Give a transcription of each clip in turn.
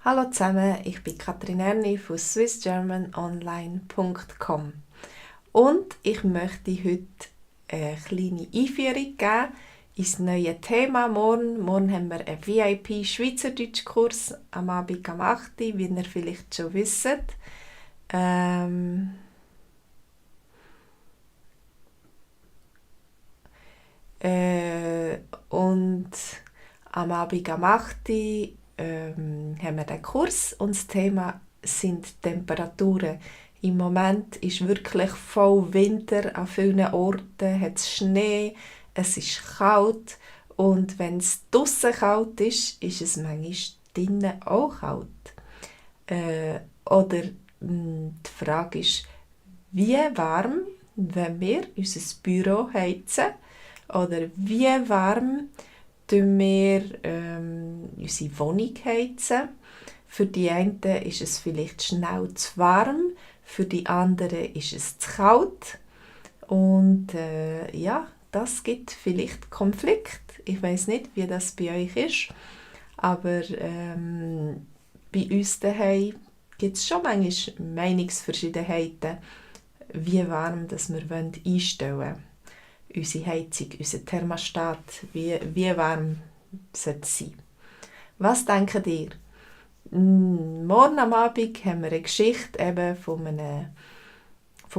Hallo zusammen, ich bin Katrin Erni von swissgermanonline.com und ich möchte heute eine kleine Einführung geben ins neue Thema. Morgen haben wir einen VIP-Schweizerdeutsch-Kurs am Abend am 8. Wie ihr vielleicht schon wisst. Und am Abend am 8. Haben wir den Kurs und das Thema sind Temperaturen. Im Moment ist wirklich voll Winter, an vielen Orten hat es Schnee, es ist kalt und wenn es draussen kalt ist es manchmal drinnen auch kalt. Oder die Frage ist, wie warm, wenn wir unser Büro heizen, oder wie warm wir unsere Wohnung heizen. Für die einen ist es vielleicht schnell zu warm, für die anderen ist es zu kalt. Und das gibt vielleicht Konflikt. Ich weiß nicht, wie das bei euch ist, aber bei uns daheim gibt es schon manchmal Meinungsverschiedenheiten, wie warm das wir einstellen wollen. Unsere Heizung, unser Thermostat, wie warm sollte es sein. Was denkt ihr? Morgen am Abend haben wir eine Geschichte eben von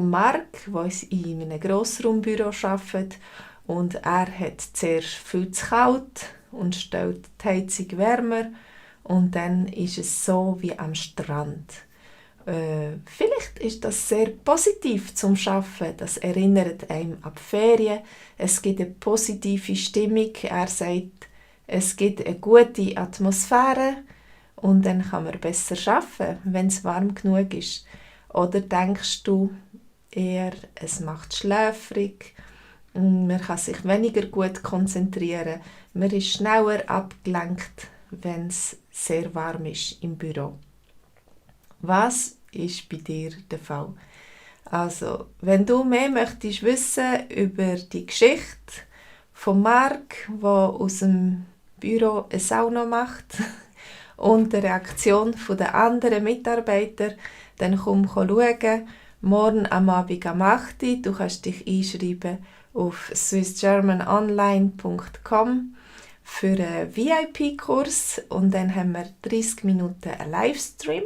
Marc, der in einem Grossraumbüro arbeitet. Und er hat zuerst viel zu kalt und stellt die Heizung wärmer. Und dann ist es so wie am Strand. Vielleicht ist das sehr positiv zum Arbeiten. Das erinnert einem an die Ferien. Es gibt eine positive Stimmung. Er sagt, es gibt eine gute Atmosphäre und dann kann man besser arbeiten, wenn es warm genug ist. Oder denkst du eher, es macht schläfrig, man kann sich weniger gut konzentrieren, man ist schneller abgelenkt, wenn es sehr warm ist im Büro. Was ist bei dir der Fall? Also, wenn du mehr möchtest wissen über die Geschichte von Marc, der aus dem Büro eine Sauna macht und die Reaktion der anderen Mitarbeiter, dann komm schauen. Morgen am Abend am 8. Du kannst dich einschreiben auf swissgermanonline.com für einen VIP-Kurs und dann haben wir 30 Minuten einen Livestream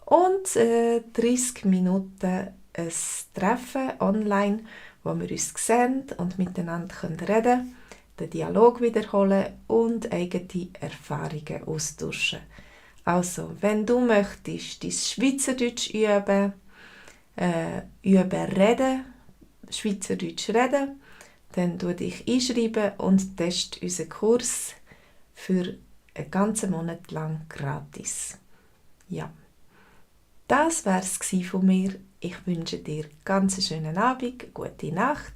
und 30 Minuten ein Treffen online, wo wir uns sehen und miteinander reden können, den Dialog wiederholen und eigene Erfahrungen austauschen. Also, wenn du möchtest, dein Schweizerdeutsch üben reden, Schweizerdeutsch reden, dann tu dich einschreiben und test unseren Kurs für einen ganzen Monat lang gratis. Ja, das war es von mir. Ich wünsche dir einen ganz schönen Abend, gute Nacht,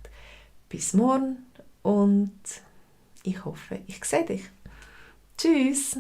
bis morgen und ich hoffe, ich sehe dich. Tschüss!